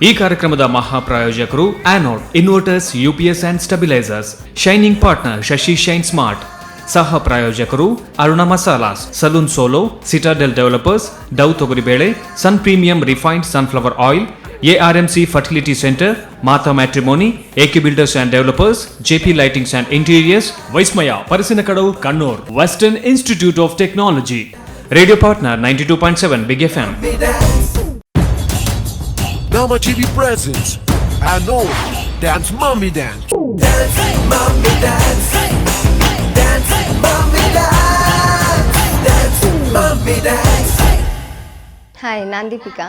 ಈ ಕಾರ್ಯಕ್ರಮದ ಮಹಾಪ್ರಾಯೋಜಕರು Anode inverters, UPS and stabilisers. Shining partner Shashi Shine Smart. ಸಹ ಪ್ರಾಯೋಜಕರು Aruna Masalas, Salon Solo, Citadel Developers, Dove ತೊಗರಿಬೇಳೆ, Sun premium refined sunflower oil, ARMC fertility centre, Mata matrimony, AK builders and developers, JP lightings and interiors, ವೈಸ್ಮಯ ಪರಿಸಿನಕಡವು Kannur, Western Institute of Technology. Radio partner 92.7 big FM. Nama TV presents Anod Dance Mommy Dance. Dance Mommy Dance. Dance Mommy Dance. Dance Mommy Dance. Hi, ನಾನು Deepika.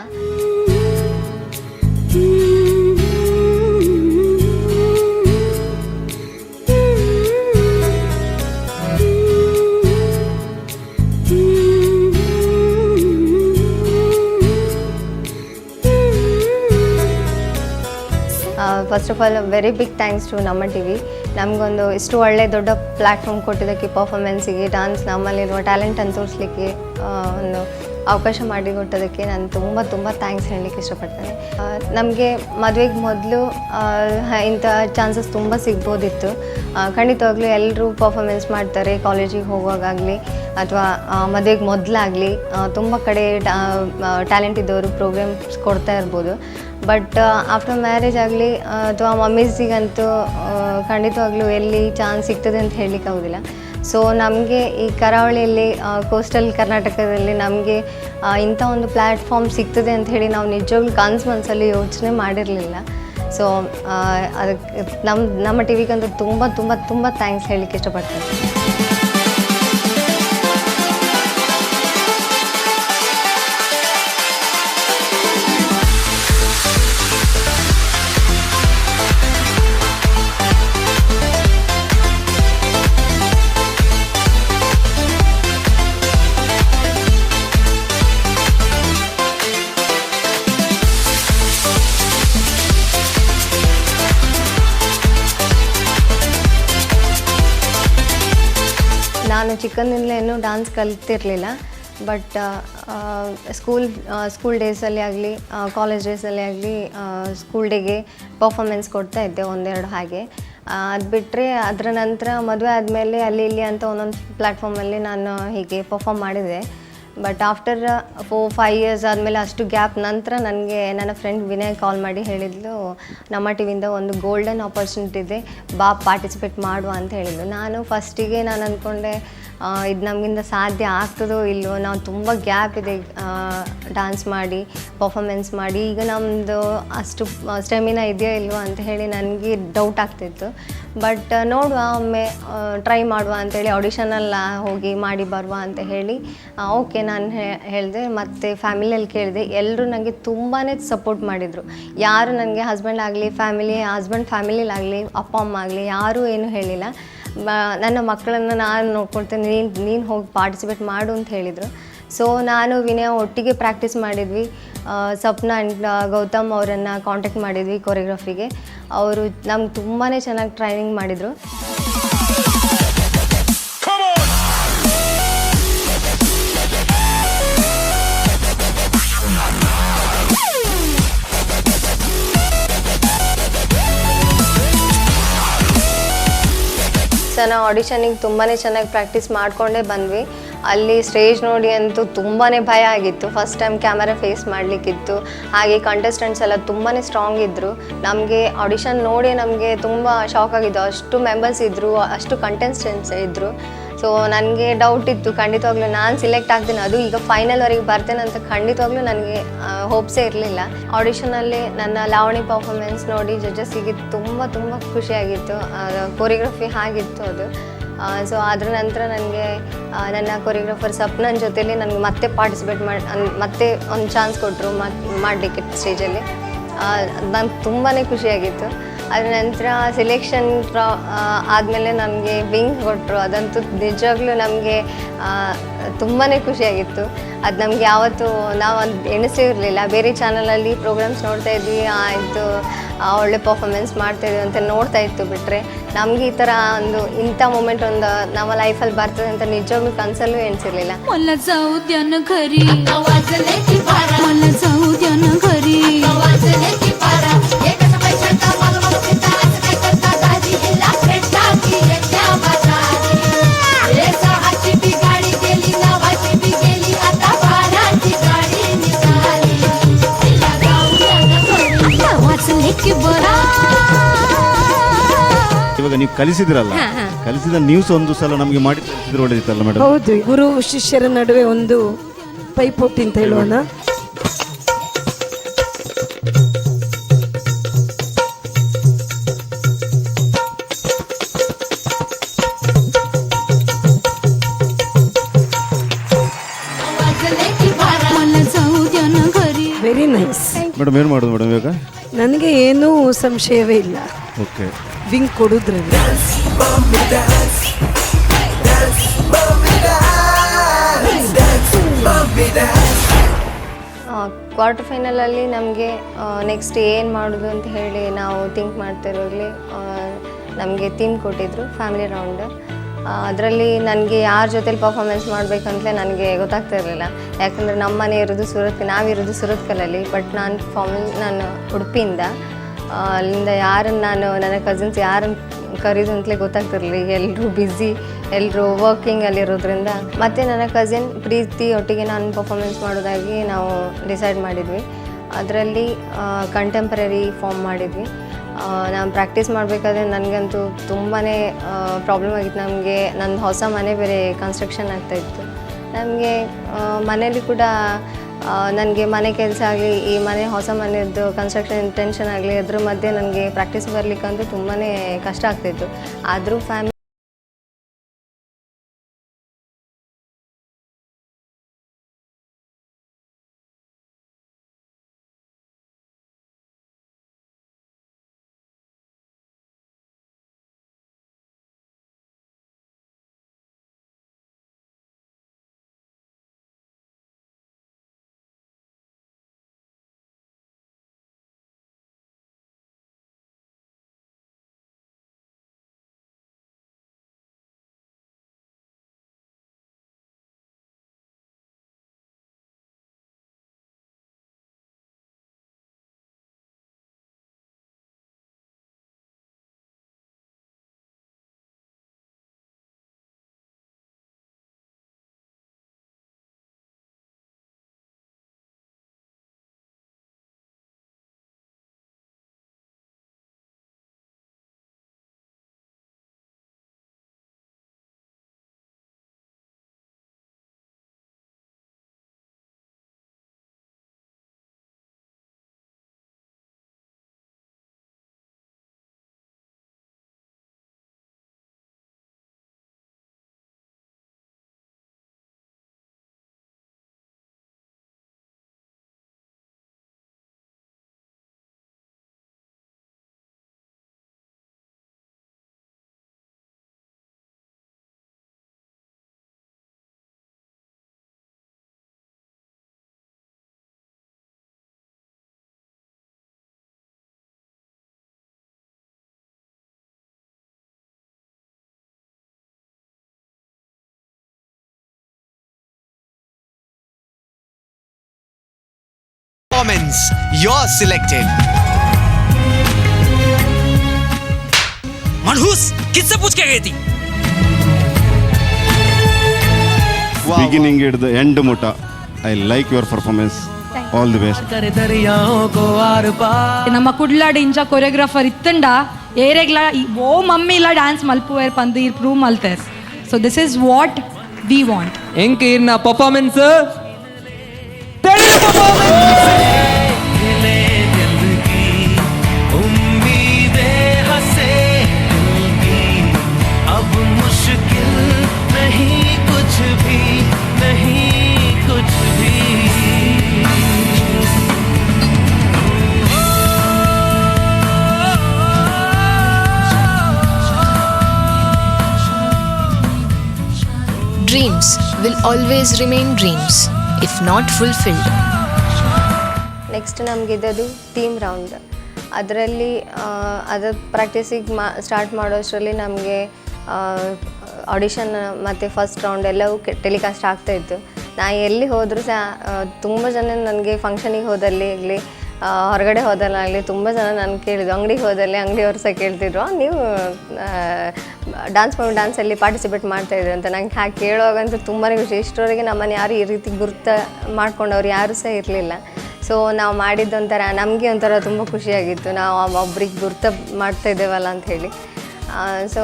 First of all very big thanks to ನಮ್ಮ T V. ನಮಗೊಂದು ಇಷ್ಟು ಒಳ್ಳೆ ದೊಡ್ಡ platform ಕೊಟ್ಟಿದ್ದಕ್ಕೆ, ಪರ್ಫಾರ್ಮೆನ್ಸಿಗೆ, dance, ನಮ್ಮಲ್ಲಿರುವ ಟ್ಯಾಲೆಂಟನ್ನು ತೋರಿಸ್ಲಿಕ್ಕೆ ಒಂದು ಅವಕಾಶ ಮಾಡಿಕೊಟ್ಟೋದಕ್ಕೆ ನಾನು ತುಂಬ ತುಂಬ ಥ್ಯಾಂಕ್ಸ್ ಹೇಳಲಿಕ್ಕೆ ಇಷ್ಟಪಡ್ತೇನೆ. ನಮಗೆ ಮದುವೆಗೆ ಮೊದಲು ಇಂಥ ಚಾನ್ಸಸ್ ತುಂಬ ಸಿಗ್ಬೋದಿತ್ತು. ಖಂಡಿತವಾಗ್ಲೂ ಎಲ್ಲರೂ ಪರ್ಫಾರ್ಮೆನ್ಸ್ ಮಾಡ್ತಾರೆ, ಕಾಲೇಜಿಗೆ ಹೋಗುವಾಗಲಿ ಅಥವಾ ಮದುವೆಗೆ ಮೊದಲಾಗಲಿ ತುಂಬ ಕಡೆ ಟ್ಯಾಲೆಂಟ್ ಇದ್ದವರು ಪ್ರೋಗ್ರಾಮ್ಸ್ ಕೊಡ್ತಾ ಇರ್ಬೋದು. ಬಟ್ ಆಫ್ಟರ್ ಮ್ಯಾರೇಜ್ ಆಗಲಿ ಅಥವಾ ಮಮ್ಮೀಸಿಗಂತೂ ಖಂಡಿತವಾಗ್ಲೂ ಎಲ್ಲಿ ಚಾನ್ಸ್ ಸಿಗ್ತದೆ ಅಂತ ಹೇಳಲಿಕ್ಕೆ ಆಗೋದಿಲ್ಲ. ಸೊ ನಮಗೆ ಈ ಕರಾವಳಿಯಲ್ಲಿ, ಕೋಸ್ಟಲ್ ಕರ್ನಾಟಕದಲ್ಲಿ ನಮಗೆ ಇಂಥ ಒಂದು ಪ್ಲ್ಯಾಟ್ಫಾರ್ಮ್ ಸಿಗ್ತದೆ ಅಂತ ಹೇಳಿ ನಾವು ನಿಜವಾಗ್ಲೂ ಕನಸು ಮನಸ್ಸಲ್ಲಿ ಯೋಚನೆ ಮಾಡಿರಲಿಲ್ಲ. ಸೊ ಅದಕ್ಕೆ ನಮ್ಮ ಟಿ ವಿಗಂತೂ ತುಂಬ ತುಂಬ ತುಂಬ ಥ್ಯಾಂಕ್ಸ್ ಹೇಳಲಿಕ್ಕೆ ಇಷ್ಟಪಡ್ತೀನಿ. ನಾನು ಚಿಕ್ಕಂದಿನಲ್ಲೇ ಡ್ಯಾನ್ಸ್ ಕಲ್ತಿರಲಿಲ್ಲ. ಬಟ್ ಸ್ಕೂಲ್ ಡೇಸಲ್ಲಿ ಆಗಲಿ, ಕಾಲೇಜ್ ಡೇಸಲ್ಲಿ ಆಗಲಿ, ಸ್ಕೂಲ್ ಡೇಗೆ ಪರ್ಫಾರ್ಮೆನ್ಸ್ ಕೊಡ್ತಾ ಇದ್ದೆ ಒಂದೆರಡು ಹಾಗೆ. ಅದು ಬಿಟ್ಟರೆ ಅದರ ನಂತರ ಮದುವೆ ಆದಮೇಲೆ ಅಲ್ಲಿ ಇಲ್ಲಿ ಅಂತ ಒಂದೊಂದು ಪ್ಲ್ಯಾಟ್ಫಾರ್ಮಲ್ಲಿ ನಾನು ಹೀಗೆ ಪರ್ಫಾರ್ಮ್ ಮಾಡಿದೆ. ಬಟ್ ಆಫ್ಟರ್ 4-5 ಇಯರ್ಸ್ ಆದಮೇಲೆ, ಅಷ್ಟು ಗ್ಯಾಪ್ ನಂತರ ನನಗೆ ನನ್ನ ಫ್ರೆಂಡ್ ವಿನಯ್ ಕಾಲ್ ಮಾಡಿ ಹೇಳಿದ್ಲು, ನಮ್ಮ ಟಿವಿಯಿಂದ ಒಂದು ಗೋಲ್ಡನ್ ಆಪರ್ಚುನಿಟಿ ಇದೆ, ಬಾ ಪಾರ್ಟಿಸಿಪೇಟ್ ಮಾಡುವ ಅಂತ ಹೇಳಿದ್ಲು. ನಾನು ಫಸ್ಟಿಗೆ ಅಂದ್ಕೊಂಡೆ ಇದು ನಮಗಿಂದ ಸಾಧ್ಯ ಆಗ್ತದೋ ಇಲ್ಲವೋ, ನಾವು ತುಂಬ ಗ್ಯಾಪ್ ಇದೆ ಡ್ಯಾನ್ಸ್ ಮಾಡಿ ಪರ್ಫಾರ್ಮೆನ್ಸ್ ಮಾಡಿ, ಈಗ ನಮ್ಮದು ಅಷ್ಟು ಸ್ಟೆಮಿನಾ ಇದೆಯೋ ಇಲ್ವೋ ಅಂತ ಹೇಳಿ ನನಗೆ ಡೌಟ್ ಆಗ್ತಿತ್ತು. ಬಟ್ ನೋಡುವ, ಒಮ್ಮೆ ಟ್ರೈ ಮಾಡುವ ಅಂತೇಳಿ ಆಡಿಷನಲ್ಲಿ ಹೋಗಿ ಮಾಡಿ ಬರುವ ಅಂತ ಹೇಳಿ ಓಕೆ ನಾನು ಹೇಳಿದೆ. ಮತ್ತು ಫ್ಯಾಮಿಲಿಯಲ್ಲಿ ಕೇಳಿದೆ, ಎಲ್ಲರೂ ನನಗೆ ತುಂಬಾ ಸಪೋರ್ಟ್ ಮಾಡಿದರು. ಯಾರು ನನಗೆ ಹಸ್ಬೆಂಡ್ ಆಗಲಿ, ಹಸ್ಬೆಂಡ್ ಫ್ಯಾಮಿಲಿಲಾಗಲಿ, ಅಪ್ಪ ಅಮ್ಮ ಆಗಲಿ ಯಾರೂ ಏನೂ ಹೇಳಿಲ್ಲ. ನನ್ನ ಮಕ್ಕಳನ್ನು ನಾನು ನೋಡ್ಕೊಳ್ತೇನೆ, ನೀನು ಹೋಗಿ ಪಾರ್ಟಿಸಿಪೇಟ್ ಮಾಡು ಅಂತ ಹೇಳಿದರು. ಸೊ ನಾನು ವಿನಯ ಒಟ್ಟಿಗೆ ಪ್ರಾಕ್ಟೀಸ್ ಮಾಡಿದ್ವಿ. ಸಪ್ನಾ ಆ್ಯಂಡ್ ಗೌತಮ್ ಅವರನ್ನು ಕಾಂಟ್ಯಾಕ್ಟ್ ಮಾಡಿದ್ವಿ ಕೊರಿಯೋಗ್ರಫಿಗೆ. ಅವರು ನಮ್ಗೆ ತುಂಬಾ ಚೆನ್ನಾಗಿ ಟ್ರೈನಿಂಗ್ ಮಾಡಿದರು. ಸೊ ನಾವು ಆಡಿಷನಿಗೆ ತುಂಬಾ ಚೆನ್ನಾಗಿ ಪ್ರಾಕ್ಟೀಸ್ ಮಾಡಿಕೊಂಡೇ ಬಂದ್ವಿ. ಅಲ್ಲಿ ಸ್ಟೇಜ್ ನೋಡಿ ಅಂತೂ ತುಂಬಾ ಭಯ ಆಗಿತ್ತು. ಫಸ್ಟ್ ಟೈಮ್ ಕ್ಯಾಮರಾ ಫೇಸ್ ಮಾಡಲಿಕ್ಕಿತ್ತು. ಹಾಗೆ ಕಂಟೆಸ್ಟೆಂಟ್ಸ್ ಎಲ್ಲ ತುಂಬಾ ಸ್ಟ್ರಾಂಗ್ ಇದ್ದರು. ನಮಗೆ ಆಡಿಷನ್ ನೋಡಿ ನಮಗೆ ತುಂಬ ಶಾಕ್ ಆಗಿತ್ತು. ಅಷ್ಟು ಮೆಂಬರ್ಸ್ ಇದ್ದರು, ಅಷ್ಟು ಕಂಟೆಸ್ಟೆಂಟ್ಸ್ ಇದ್ದರು. ಸೊ ನನಗೆ ಡೌಟ್ ಇತ್ತು, ಖಂಡಿತವಾಗ್ಲೂ ನಾನು ಸಿಲೆಕ್ಟ್ ಆಗ್ತೀನಿ, ಅದು ಈಗ ಫೈನಲ್ವರೆಗೆ ಬರ್ತೇನೆ ಅಂತ ಖಂಡಿತವಾಗ್ಲೂ ನನಗೆ ಹೋಪ್ಸೇ ಇರಲಿಲ್ಲ. ಆಡಿಷನಲ್ಲಿ ನನ್ನ ಲಾವಣಿ ಪರ್ಫಾರ್ಮೆನ್ಸ್ ನೋಡಿ ಜಡ್ಜಸ್ಸಿಗೆ ತುಂಬ ತುಂಬ ಖುಷಿಯಾಗಿತ್ತು. ಕೊರಿಯೋಗ್ರಫಿ ಆಗಿತ್ತು ಅದು. ಸೊ ಅದರ ನಂತರ ನನಗೆ ನನ್ನ ಕೊರಿಯೋಗ್ರಾಫರ್ ಸಪ್ನನ್ ಜೊತೆಲಿ ನನಗೆ ಮತ್ತೆ ಪಾರ್ಟಿಸಿಪೇಟ್ ಮತ್ತೆ ಒಂದು ಚಾನ್ಸ್ ಕೊಟ್ಟರು ಮಾಡಲಿಕ್ಕೆ ಸ್ಟೇಜಲ್ಲಿ. ನಂಗೆ ತುಂಬಾ ಖುಷಿಯಾಗಿತ್ತು. ಅದರ ನಂತರ ಸಿಲೆಕ್ಷನ್ ಆದಮೇಲೆ ನನಗೆ ವಿಂಗ್ ಕೊಟ್ಟರು. ಅದಂತೂ ನಿಜವಾಗ್ಲೂ ನಮಗೆ ತುಂಬಾ ಖುಷಿಯಾಗಿತ್ತು. ಅದು ನಮಗೆ ಯಾವತ್ತೂ ನಾವು ಎಣಿಸೇ ಇರಲಿಲ್ಲ. ಬೇರೆ ಚಾನಲಲ್ಲಿ ಪ್ರೋಗ್ರಾಮ್ಸ್ ನೋಡ್ತಾ ಇದ್ವಿ, ಆಯಿತು ಒಳ್ಳೆ ಪರ್ಫಾರ್ಮೆನ್ಸ್ ಮಾಡ್ತಾಯಿದ್ವಿ ಅಂತ ನೋಡ್ತಾ ಇತ್ತು. ಬಿಟ್ಟರೆ ನಮಗೆ ಈ ಥರ ಇಂಥ ಮೂಮೆಂಟ್ ನಮ್ಮ ಲೈಫಲ್ಲಿ ಬರ್ತದೆ ಅಂತ ನಿಜವಾಗ್ಲೂ ಕನಸಲ್ಲೂ ಎಣಿಸಿರಲಿಲ್ಲ. मला जाऊ द्या न घरी ಇವಾಗ ನೀವು ಕಲಿಸಿದ್ರಲ್ಲ, ಕಲಿಸಿದ ನ್ಯೂಸ್ ಒಂದು ಸಲ ನಮಗೆ ಮಾಡಿ ತೋರಿಸಿದ್ರೆ ಒಳ್ಳೆದಿತ್ತಲ್ಲ ಮೇಡಮ್? ಹೌದು, ಗುರು ಶಿಷ್ಯರ ನಡುವೆ ಒಂದು ಪೈಪೋಟಿ ಅಂತ ಹೇಳೋಣ. Very nice madam. ಏನು ಮಾಡೋದು ಮೇಡಮ್ ಇವಾಗ? ನನಗೆ ಏನೂ ಸಂಶಯವೇ ಇಲ್ಲ. ಓಕೆ, ವಿಂಗ್ ಕೊಡುದ್ರಲ್ಲಿ. ಕ್ವಾರ್ಟರ್ ಫೈನಲಲ್ಲಿ ನಮಗೆ ನೆಕ್ಸ್ಟ್ ಏನು ಮಾಡೋದು ಅಂತ ಹೇಳಿ ನಾವು ಥಿಂಕ್ ಮಾಡ್ತಿರೋವಾಗಲಿ ನಮಗೆ ಥೀಮ್ ಕೊಟ್ಟಿದ್ದರು ಫ್ಯಾಮಿಲಿ ರೌಂಡ್. ಅದರಲ್ಲಿ ನನಗೆ ಯಾರ ಜೊತೆಲಿ ಪರ್ಫಾರ್ಮೆನ್ಸ್ ಮಾಡಬೇಕಂತಲೇ ನನಗೆ ಗೊತ್ತಾಗ್ತಾ ಇರಲಿಲ್ಲ. ಯಾಕಂದರೆ ನಮ್ಮ ಮನೆ ಇರೋದು ನಾವಿರೋದು ಸುರತ್ಕಲಲ್ಲಿ. ಬಟ್ ನಾನು ಉಡುಪಿಯಿಂದ, ಅಲ್ಲಿಂದ ಯಾರನ್ನು ನನ್ನ ಕಸಿನ್ಸ್ ಯಾರನ್ನು ಕರೀದು ಅಂತಲೇ ಗೊತ್ತಾಗ್ತಿರಲಿಲ್ಲ. ಈಗ ಎಲ್ಲರೂ ಬ್ಯುಸಿ, ಎಲ್ಲರೂ ವರ್ಕಿಂಗಲ್ಲಿರೋದ್ರಿಂದ. ಮತ್ತು ನನ್ನ ಕಸಿನ್ ಪ್ರೀತಿ ಒಟ್ಟಿಗೆ ನಾನು ಪರ್ಫಾರ್ಮೆನ್ಸ್ ಮಾಡೋದಾಗಿ ನಾವು ಡಿಸೈಡ್ ಮಾಡಿದ್ವಿ. ಅದರಲ್ಲಿ ಕಂಟೆಂಪ್ರರಿ ಫಾರ್ಮ್ ಮಾಡಿದ್ವಿ. ನಾನು ಪ್ರಾಕ್ಟೀಸ್ ಮಾಡಬೇಕಾದ್ರೆ ನನಗಂತೂ ತುಂಬಾ ಪ್ರಾಬ್ಲಮ್ ಆಗಿತ್ತು. ನಮಗೆ ನನ್ನ ಹೊಸ ಮನೆ ಬೇರೆ ಕನ್ಸ್ಟ್ರಕ್ಷನ್ ಆಗ್ತಾಯಿತ್ತು. ನಮಗೆ ಮನೇಲಿ ಕೂಡ ನನಗೆ ಮನೆ ಕೆಲಸ ಆಗಲಿ, ಈ ಹೊಸ ಮನೆಯದ್ದು ಕನ್ಸ್ಟ್ರಕ್ಷನ್ ಟೆನ್ಷನ್ ಆಗಲಿ, ಅದ್ರ ಮಧ್ಯೆ ನನಗೆ ಪ್ರಾಕ್ಟೀಸ್ ಬರಲಿಕ್ಕಂತೂ ತುಂಬಾ ಕಷ್ಟ ಆಗ್ತಾಯಿತ್ತು. ಆದರೂ ಫ್ಯಾಮಿಲಿ Performance, you're selected. मनहूस किससे पूछ के गई थी? ಬಿಗಿನಿಂಗ್ ಹಿಡಿದು ಎಂಡ್ ಮುಟ I like your performance. All the best. ನಮ್ಮ ಕುಡ್ಲಾಡ್ ಇಂಚ ಕೊರಿಯೋಗ್ರಾಫರ್ ಇತ್ತಂಡ ಏರೆಗ್ಲ ಓ ಮಮ್ಮಿ ಇಲ್ಲ ಡ್ಯಾನ್ಸ್ ಮಲ್ಪುವೇರ್ ಪಂದು ಈ ಪ್ರೂವ್ ಮಲ್ತೇರ್. So this is what we want. ಎಂಕ್ ಇರ್ನ performance Dreams will always remain dreams if not fulfilled. Next ನಮಗಿದ್ದು ಥೀಮ್ ರೌಂಡ್. ಅದರಲ್ಲಿ ಅದರ ಪ್ರಾಕ್ಟೀಸಿಗೆ ಸ್ಟಾರ್ಟ್ ಮಾಡೋಷ್ಟರಲ್ಲಿ ನಮಗೆ ಆಡಿಷನ್ ಮತ್ತು ಫಸ್ಟ್ ರೌಂಡ್ ಎಲ್ಲವೂ ಟೆಲಿಕಾಸ್ಟ್ ಆಗ್ತಾಯಿತ್ತು. ನಾ ಎಲ್ಲಿ ಹೋದರೂ ಸಹ ತುಂಬ ಜನ ನನಗೆ ಫಂಕ್ಷನಿಗೆ ಹೋದಲ್ಲಿ ಆಗಲಿ, ಹೊರಗಡೆ ಹೋದಲ್ಲಾಗಲಿ ತುಂಬ ಜನ ನಾನು ಕೇಳಿದ್ದು, ಅಂಗಡಿಗೆ ಹೋದಲ್ಲಿ ಅಂಗಡಿಯವ್ರು ಸಹ ಕೇಳ್ತಿದ್ರು, ನೀವು ಡ್ಯಾನ್ಸಲ್ಲಿ ಪಾರ್ಟಿಸಿಪೇಟ್ ಮಾಡ್ತಾಯಿದ್ರು ಅಂತ. ನಂಗೆ ಹಾಗೆ ಕೇಳುವಾಗಂತೂ ತುಂಬಾ ಖುಷಿ. ಇಷ್ಟರವರೆಗೆ ನಮ್ಮನ್ನು ಯಾರು ಈ ರೀತಿ ಗುರುತ ಮಾಡ್ಕೊಂಡವ್ರು ಯಾರೂ ಸಹ ಇರಲಿಲ್ಲ. ಸೊ ನಾವು ಮಾಡಿದ್ದೊಂಥರ ನಮಗೆ ಒಂಥರ ತುಂಬ ಖುಷಿಯಾಗಿತ್ತು, ನಾವು ಒಬ್ರಿಗೆ ಗುರ್ತ ಮಾಡ್ತಾ ಇದ್ದೇವಲ್ಲ ಅಂತ ಹೇಳಿ. ಸೊ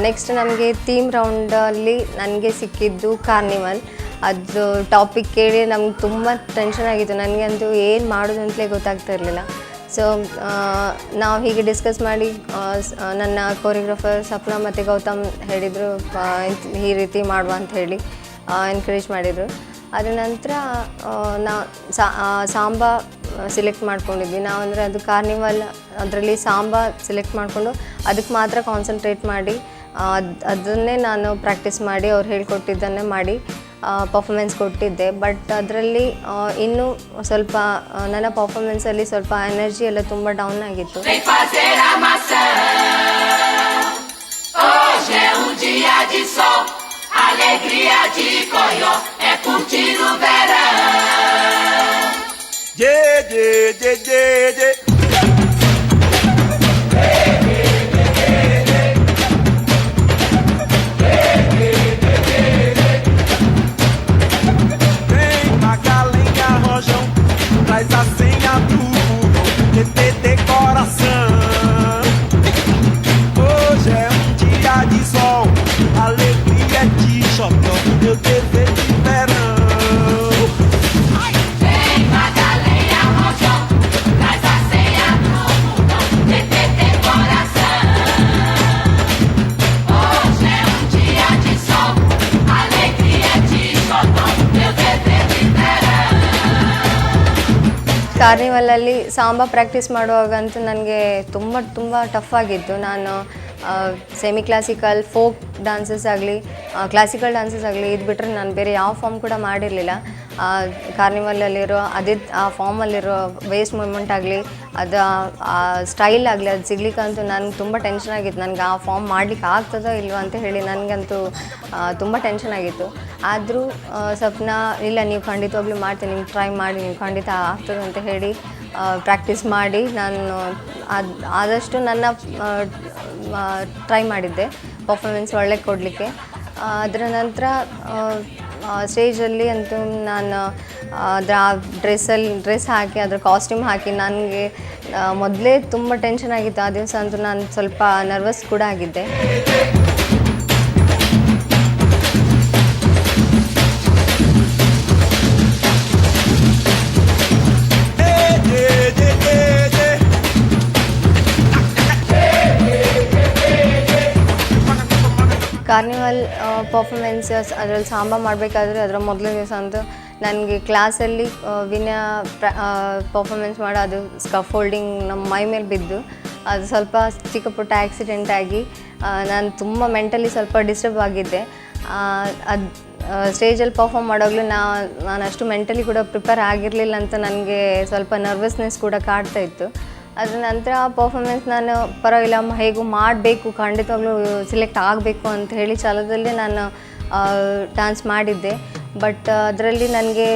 ನೆಕ್ಸ್ಟ್ ನಮಗೆ ಥೀಮ್ ರೌಂಡಲ್ಲಿ ನನಗೆ ಸಿಕ್ಕಿದ್ದು ಕಾರ್ನಿವಲ್. ಅದು ಟಾಪಿಕ್ ಕೇಳಿ ನಮ್ಗೆ ತುಂಬ ಟೆನ್ಷನ್ ಆಗಿತ್ತು, ನನಗಂತೂ ಏನು ಮಾಡೋದು ಅಂತಲೇ ಗೊತ್ತಾಗ್ತಾ ಇರಲಿಲ್ಲ. ಸೊ ನಾವು ಹೀಗೆ ಡಿಸ್ಕಸ್ ಮಾಡಿ ನನ್ನ ಕೋರಿಯೋಗ್ರಾಫರ್ ಸಪ್ನಾ ಮತ್ತು ಗೌತಮ್ ಹೇಳಿದರು ಈ ರೀತಿ ಮಾಡುವ ಅಂತ ಹೇಳಿ ಎನ್ಕರೇಜ್ ಮಾಡಿದರು. ಅದ ನಂತರ ಸಾಂಬಾ ಸಿಲೆಕ್ಟ್ ಮಾಡ್ಕೊಂಡಿದ್ವಿ ನಾವು, ಅಂದರೆ ಅದು ಕಾರ್ನಿವಲ್, ಅದರಲ್ಲಿ ಸಾಂಬಾ ಸಿಲೆಕ್ಟ್ ಮಾಡಿಕೊಂಡು ಅದಕ್ಕೆ ಮಾತ್ರ ಕಾನ್ಸಂಟ್ರೇಟ್ ಮಾಡಿ ಅದನ್ನೇ ನಾನು ಪ್ರಾಕ್ಟೀಸ್ ಮಾಡಿ ಅವ್ರು ಹೇಳ್ಕೊಟ್ಟಿದ್ದನ್ನೇ ಮಾಡಿ ಪರ್ಫಾಮೆನ್ಸ್ ಕೊಟ್ಟಿದ್ದೆ. ಬಟ್ ಅದರಲ್ಲಿ ಇನ್ನೂ ಸ್ವಲ್ಪ ನನ್ನ ಪರ್ಫಾಮೆನ್ಸಲ್ಲಿ ಸ್ವಲ್ಪ ಎನರ್ಜಿ ಎಲ್ಲ ತುಂಬ ಡೌನ್ ಆಗಿತ್ತು. Traz a senha do TTT coração. Hoje é dia de sol, alegria de xodó, meu dever de verão. Vem Magalenha Rojão, traz a senha do mundão, TTT coração. Hoje é dia de sol, alegria de xodó, meu dever de verão. ಕಾರ್ನಿವಲಲ್ಲಿ samba practice ಮಾಡುವಾಗಂತೂ ನನಗೆ ತುಂಬ tough ಆಗಿತ್ತು. ನಾನು semi classical, folk dances ಆಗಲಿ, classical dances ಆಗಲಿ, ಇದು ಬಿಟ್ಟರೆ ನಾನು ಬೇರೆ ಯಾವ ಫಾರ್ಮ್ ಕೂಡ ಮಾಡಿರಲಿಲ್ಲ. ಕಾರ್ನಿವಲಲ್ಲಿರೋ ಆ ಫಾರ್ಮಲ್ಲಿರೋ ವೇಸ್ಟ್ ಮೂಮೆಂಟ್ ಆಗಲಿ, ಅದು ಸ್ಟೈಲ್ ಆಗಲಿ, ಅದು ಸಿಗ್ಲಿಕ್ಕಂತೂ ನನಗೆ ತುಂಬ ಟೆನ್ಷನ್ ಆಗಿತ್ತು. ನನಗೆ ಆ ಫಾರ್ಮ್ ಮಾಡಲಿಕ್ಕೆ ಆಗ್ತದೋ ಇಲ್ವೋ ಅಂತ ಹೇಳಿ ನನಗಂತೂ ತುಂಬ ಟೆನ್ಷನ್ ಆಗಿತ್ತು. ಆದರೂ ಸ್ವಪ್ನ ಇಲ್ಲ, ನೀವು ಖಂಡಿತವಾಗ್ಲೂ ಮಾಡ್ತೀನಿ, ನೀವು ಟ್ರೈ ಮಾಡಿ, ನೀವು ಖಂಡಿತ ಆಗ್ತದೆ ಅಂತ ಹೇಳಿ ಪ್ರಾಕ್ಟೀಸ್ ಮಾಡಿ ನಾನು ಆದಷ್ಟು ನನ್ನ ಟ್ರೈ ಮಾಡಿದ್ದೆ ಪರ್ಫಾಮೆನ್ಸ್ ಒಳ್ಳೆ ಕೊಡಲಿಕ್ಕೆ. ಅದರ ನಂತರ ಸ್ಟೇಜಲ್ಲಿ ಅಂತೂ ನಾನು ಅದರ ಡ್ರೆಸ್ ಹಾಕಿ, ಅದರ ಕಾಸ್ಟ್ಯೂಮ್ ಹಾಕಿ ನನಗೆ ಮೊದಲೇ ತುಂಬ ಟೆನ್ಷನ್ ಆಗಿತ್ತು. ಆ ದಿವಸ ಅಂತೂ ನಾನು ಸ್ವಲ್ಪ ನರ್ವಸ್ ಕೂಡ ಆಗಿದ್ದೆ. ಕಾರ್ನಿವಲ್ ಪರ್ಫಾಮೆನ್ಸಸ್ ಅದರಲ್ಲಿ ಸಾಂಬಾ ಮಾಡಬೇಕಾದ್ರೆ ಅದರ ಮೊದಲನೇ ದಿವಸ ಅಂತೂ ನನಗೆ ಕ್ಲಾಸಲ್ಲಿ ವಿನಯ ಪರ್ಫಾಮೆನ್ಸ್ ಮಾಡೋ ಅದು ಸ್ಕಫೋಲ್ಡಿಂಗ್ ನಮ್ಮ ಮೈ ಮೇಲೆ ಬಿದ್ದು ಅದು ಸ್ವಲ್ಪ ಚಿಕ್ಕ ಪುಟ್ಟ ಆ್ಯಕ್ಸಿಡೆಂಟ್ ಆಗಿ ನಾನು ತುಂಬ ಮೆಂಟಲಿ ಸ್ವಲ್ಪ ಡಿಸ್ಟರ್ಬ್ ಆಗಿದ್ದೆ. ಅದು ಸ್ಟೇಜಲ್ಲಿ ಪರ್ಫಾರ್ಮ್ ಮಾಡೋಗ್ಲೂ ನಾನು ಅಷ್ಟು ಮೆಂಟಲಿ ಕೂಡ ಪ್ರಿಪೇರ್ ಆಗಿರಲಿಲ್ಲ ಅಂತ ನನಗೆ ಸ್ವಲ್ಪ ನರ್ವಸ್ನೆಸ್ ಕೂಡ ಕಾಡ್ತಾ ಇತ್ತು. ಅದರ ನಂತರ ಪರ್ಫಾಮೆನ್ಸ್ ನಾನು ಪರವಾಗಿಲ್ಲ, ಹೇಗೂ ಮಾಡಬೇಕು, ಖಂಡಿತವಾಗ್ಲೂ ಸಿಲೆಕ್ಟ್ ಆಗಬೇಕು ಅಂತ ಹೇಳಿ ಛಲದಲ್ಲಿ ನಾನು ಡ್ಯಾನ್ಸ್ ಮಾಡಿದ್ದೆ. ಬಟ್ ಅದರಲ್ಲಿ ನನಗೆ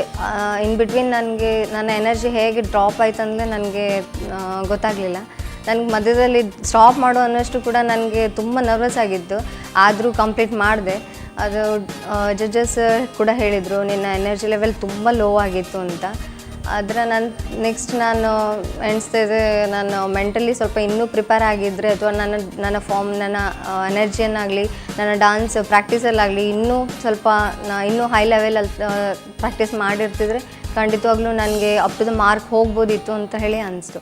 ಇನ್ ಬಿಟ್ವೀನ್ ನನಗೆ ನನ್ನ ಎನರ್ಜಿ ಹೇಗೆ ಡ್ರಾಪ್ ಆಯ್ತು ಅಂದರೆ ನನಗೆ ಗೊತ್ತಾಗಲಿಲ್ಲ. ನನಗೆ ಮಧ್ಯದಲ್ಲಿ ಸ್ಟಾಪ್ ಮಾಡೋ ಅನ್ನೋಷ್ಟು ಕೂಡ ನನಗೆ ತುಂಬ ನರ್ವಸ್ ಆಗಿತ್ತು. ಆದರೂ ಕಂಪ್ಲೀಟ್ ಮಾಡಿದೆ. ಅದು ಜಡ್ಜಸ್ ಕೂಡ ಹೇಳಿದರು ನಿನ್ನ ಎನರ್ಜಿ ಲೆವೆಲ್ ತುಂಬ ಲೋ ಆಗಿತ್ತು ಅಂತ. ಅದರ ನೆಕ್ಸ್ಟ್ ನಾನು ಎಣಿಸ್ತಿದ್ದೆ, ನಾನು ಮೆಂಟಲಿ ಸ್ವಲ್ಪ ಇನ್ನೂ ಪ್ರಿಪೇರ್ ಆಗಿದ್ದರೆ ಅಥವಾ ನನ್ನ ಫಾರ್ಮ್, ನನ್ನ ಎನರ್ಜಿಯನ್ನಾಗಲಿ, ನನ್ನ ಡ್ಯಾನ್ಸ್ ಪ್ರಾಕ್ಟೀಸಲ್ಲಾಗಲಿ ಇನ್ನೂ ಸ್ವಲ್ಪ ಇನ್ನೂ ಹೈ ಲೆವೆಲಲ್ಲಿ ಪ್ರಾಕ್ಟೀಸ್ ಮಾಡಿರ್ತಿದ್ರೆ ಖಂಡಿತವಾಗ್ಲೂ ನನಗೆ ಅಪ್ ಟು ದ ಮಾರ್ಕ್ ಹೋಗ್ಬೋದಿತ್ತು ಅಂತ ಹೇಳಿ ಅನಿಸ್ತು.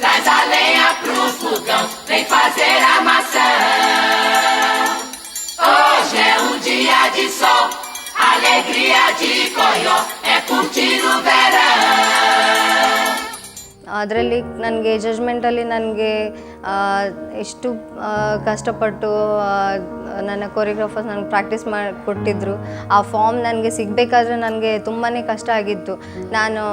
Traz a lenha pro fogão, vem fazer armação. Hoje é dia de sol, alegria de coió, é curtir o verão. ಅದರಲ್ಲಿ ನನಗೆ ಜಜ್ಮೆಂಟಲ್ಲಿ ನನಗೆ ಎಷ್ಟು ಕಷ್ಟಪಟ್ಟು ನನ್ನ ಕೊರಿಯೋಗ್ರಾಫರ್ಸ್ ನನಗೆ ಪ್ರಾಕ್ಟೀಸ್ ಮಾಡಿ ಕೊಟ್ಟಿದ್ದರು. ಆ ಫಾರ್ಮ್ ನನಗೆ ಸಿಗಬೇಕಾದ್ರೆ ನನಗೆ ತುಂಬಾ ಕಷ್ಟ ಆಗಿತ್ತು. ನಾನು